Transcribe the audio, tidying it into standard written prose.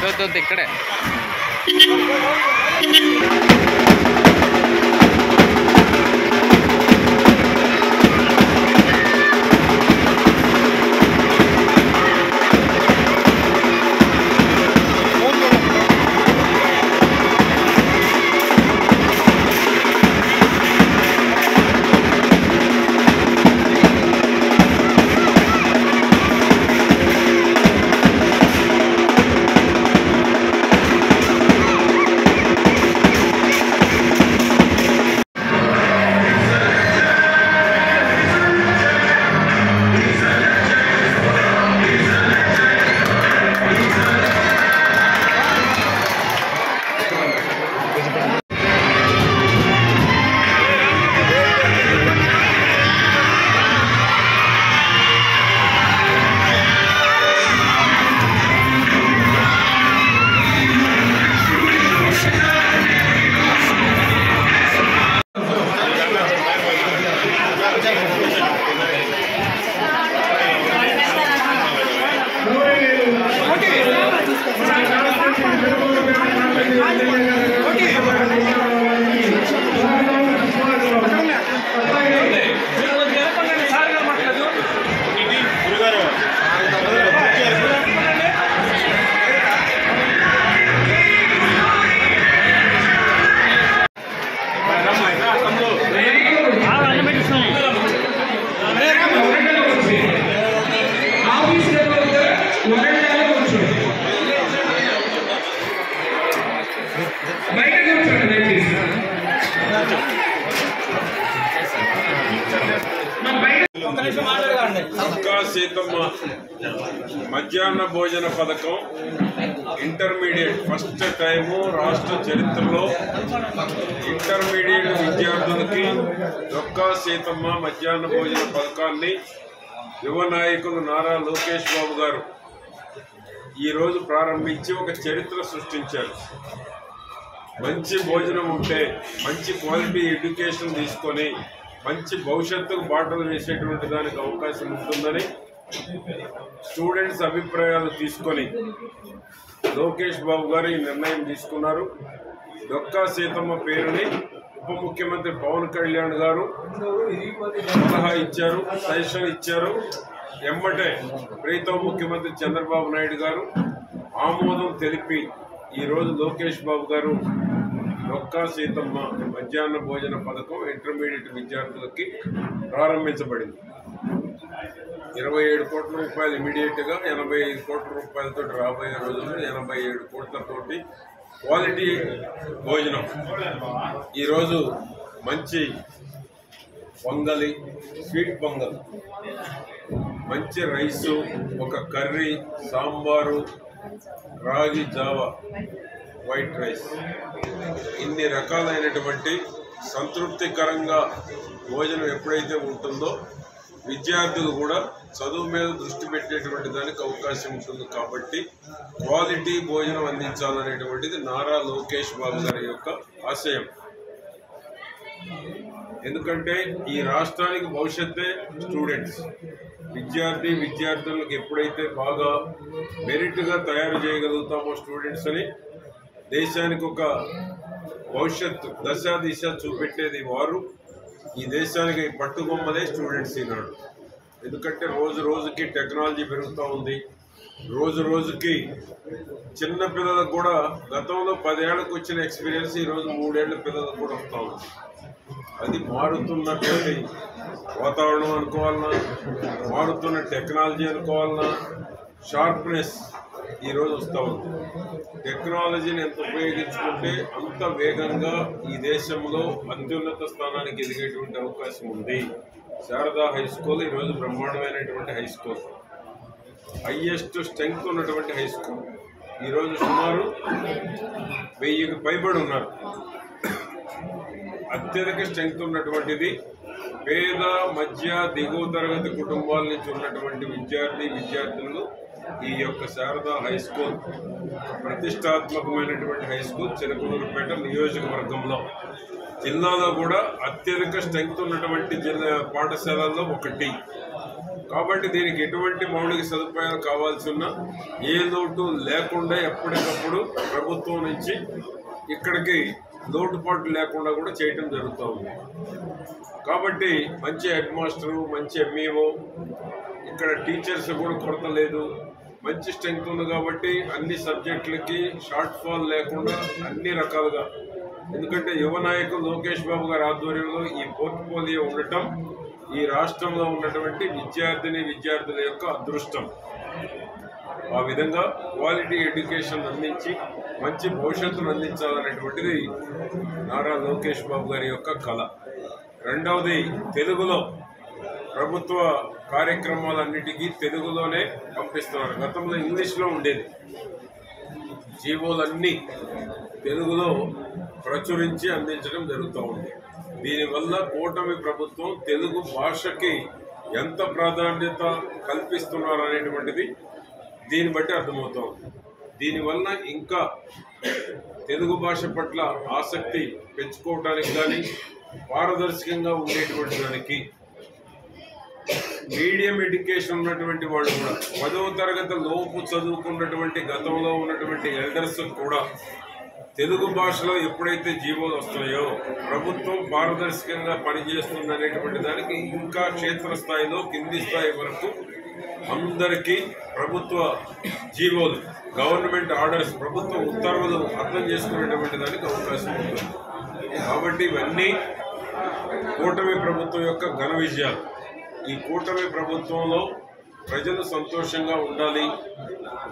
ఇక్కడే సీతమ్మ మధ్యాహ్న భోజన పథకం ఇంటర్మీడియట్ ఫస్ట్ టైము రాష్ట్ర చరిత్రలో ఇంటర్మీడియట్ విద్యార్థులకి డొక్కా సీతమ్మ మధ్యాహ్న భోజన పథకాన్ని యువ నాయకులు నారా లోకేష్ బాబు గారు ఈరోజు ప్రారంభించి ఒక చరిత్ర సృష్టించారు. మంచి భోజనం ఉంటే మంచి క్వాలిటీ ఎడ్యుకేషన్ తీసుకొని మంచి భవిష్యత్తుకు బాటలు వేసేటువంటి దానికి అవకాశం ఉంటుందని స్టూడెంట్స్ అభిప్రాయాలు తీసుకొని లోకేష్ బాబు గారు ఈ నిర్ణయం తీసుకున్నారు. డొక్కా సీతమ్మ పేరుని ఉప ముఖ్యమంత్రి పవన్ కళ్యాణ్ గారు సలహా ఇచ్చారు, సజెషన్ ఇచ్చారు. ఎమ్మటే ప్రీతం ముఖ్యమంత్రి చంద్రబాబు నాయుడు గారు ఆమోదం తెలిపి ఈరోజు లోకేష్ బాబు గారు డొక్కా సీతమ్మ మధ్యాహ్న భోజన పథకం ఇంటర్మీడియట్ విద్యార్థులకి ప్రారంభించబడింది. 27 కోట్ల రూపాయలు ఇమీడియట్గా, 85 కోట్ల రూపాయలతో రాబోయే రోజుల్లో 87 కోట్లతోటి క్వాలిటీ భోజనం. ఈరోజు మంచి పొంగలి, స్వీట్ పొంగల్, మంచి రైసు, ఒక కర్రీ, సాంబారు, రాగి జావా, వైట్ రైస్, ఇన్ని రకాలైనటువంటి సంతృప్తికరంగా భోజనం ఎప్పుడైతే ఉంటుందో విద్యార్థులు కూడా చదువు మీద దృష్టి పెట్టేటువంటి దానికి అవకాశం ఉంటుంది. కాబట్టి క్వాలిటీ భోజనం అందించాలనేటువంటిది నారా లోకేష్ బాబు గారి యొక్క ఆశయం. ఎందుకంటే ఈ రాష్ట్రానికి భవిష్యత్తే స్టూడెంట్స్. విద్యార్థులకు ఎప్పుడైతే బాగా మెరిట్గా తయారు చేయగలుగుతామో స్టూడెంట్స్ అని దేశానికి ఒక భవిష్యత్తు దిశ చూపెట్టేది వారు. ఈ దేశానికి పట్టుబొమ్మలే స్టూడెంట్స్ ఈనాడు. ఎందుకంటే రోజు రోజుకి టెక్నాలజీ పెరుగుతూ ఉంది. రోజు రోజుకి చిన్న పిల్లలకు కూడా గతంలో 10 ఏళ్లకు వచ్చిన ఎక్స్పీరియన్స్ ఈరోజు 3 ఏళ్ల పిల్లలకు కూడా వస్తూ ఉంది. అది మారుతున్నటువంటి వాతావరణం అనుకోవాలన్నా, మారుతున్న టెక్నాలజీ అనుకోవాలన్నా, షార్ప్నెస్ ఈరోజు వస్తూ ఉంది. టెక్నాలజీని ఎంత ఉపయోగించుకుంటే అంత వేగంగా ఈ దేశంలో అత్యున్నత స్థానానికి ఎదిగేటువంటి అవకాశం ఉంది. శారదా హై స్కూల్ ఈరోజు బ్రహ్మాండమైనటువంటి హై స్కూల్, హైయెస్ట్ స్ట్రెంగ్త్ ఉన్నటువంటి హై స్కూల్. ఈరోజు సుమారు 1000కి పైబడి ఉన్నారు. అత్యధిక స్ట్రెంగ్త్ ఉన్నటువంటిది. పేద మధ్య దిగువ తరగతి కుటుంబాల నుంచి ఉన్నటువంటి విద్యార్థులు ఈ యొక్క శారదా హై స్కూల్ ప్రతిష్టాత్మకమైనటువంటి హై స్కూల్ చిలకలూరుపేట నియోజకవర్గంలో, జిల్లాలో కూడా అత్యధిక స్ట్రెంగ్త్ ఉన్నటువంటి పాఠశాలల్లో ఒకటి. కాబట్టి దీనికి ఎటువంటి మౌలిక సదుపాయాలు కావాల్సి ఉన్నా ఏ లోటు లేకుండా ఎప్పటికప్పుడు ప్రభుత్వం నుంచి ఇక్కడికి లోటుపాటు లేకుండా కూడా చేయటం జరుగుతూ ఉంది. కాబట్టి మంచి హెడ్ మాస్టరు, మంచి ఎంఈఓ, ఇక్కడ టీచర్స్ కూడా కొరత లేదు, మంచి స్ట్రెంగ్త్ ఉంది. కాబట్టి అన్ని సబ్జెక్టులకి షార్ట్ ఫాల్ లేకుండా అన్ని రకాలుగా, ఎందుకంటే యువ నాయకులు లోకేష్ బాబు గారి ఆధ్వర్యంలో ఈ పోర్ట్ఫోలియో ఉండటం ఈ రాష్ట్రంలో ఉన్నటువంటి విద్యార్థుల యొక్క అదృష్టం. ఆ విధంగా క్వాలిటీ ఎడ్యుకేషన్ అందించి మంచి భవిష్యత్తును అందించాలనేటువంటిది నారా లోకేష్ బాబు గారి యొక్క కళ. రెండవది, తెలుగులో ప్రభుత్వ కార్యక్రమాలన్నిటికీ తెలుగులోనే పంపిస్తున్నారు. గతంలో ఇంగ్లీష్లో ఉండేది. జీవోలన్నీ తెలుగులో ప్రచురించి అందించడం జరుగుతూ ఉంది. దీనివల్ల కూటమి ప్రభుత్వం తెలుగు భాషకి ఎంత ప్రాధాన్యత కల్పిస్తున్నారు అనేటువంటిది దీన్ని బట్టి అర్థమవుతోంది. దీనివల్ల ఇంకా తెలుగు భాష పట్ల ఆసక్తి పెంచుకోవడానికి కానీ, పారదర్శకంగా ఉండేటువంటి దానికి మీడియం ఎడ్యుకేషన్ ఉన్నటువంటి వాళ్ళు కూడా 10వ తరగతి లోపు చదువుకున్నటువంటి గతంలో ఉన్నటువంటి ఎల్డర్స్ కూడా తెలుగు భాషలో ఎప్పుడైతే జీవోలు వస్తున్నాయో ప్రభుత్వం పారదర్శకంగా పనిచేస్తుంది అనేటువంటి దానికి ఇంకా క్షేత్రస్థాయిలో కింది స్థాయి వరకు అందరికీ ప్రభుత్వ జీవోలు, గవర్నమెంట్ ఆర్డర్స్, ప్రభుత్వ ఉత్తర్వులు అర్థం చేసుకునేటువంటి దానికి అవకాశం ఉంటుంది. కాబట్టి ఇవన్నీ కూటమి ప్రభుత్వం యొక్క ఘన విజయాలు. ఈ కూటమి ప్రభుత్వంలో ప్రజలు సంతోషంగా ఉండాలి.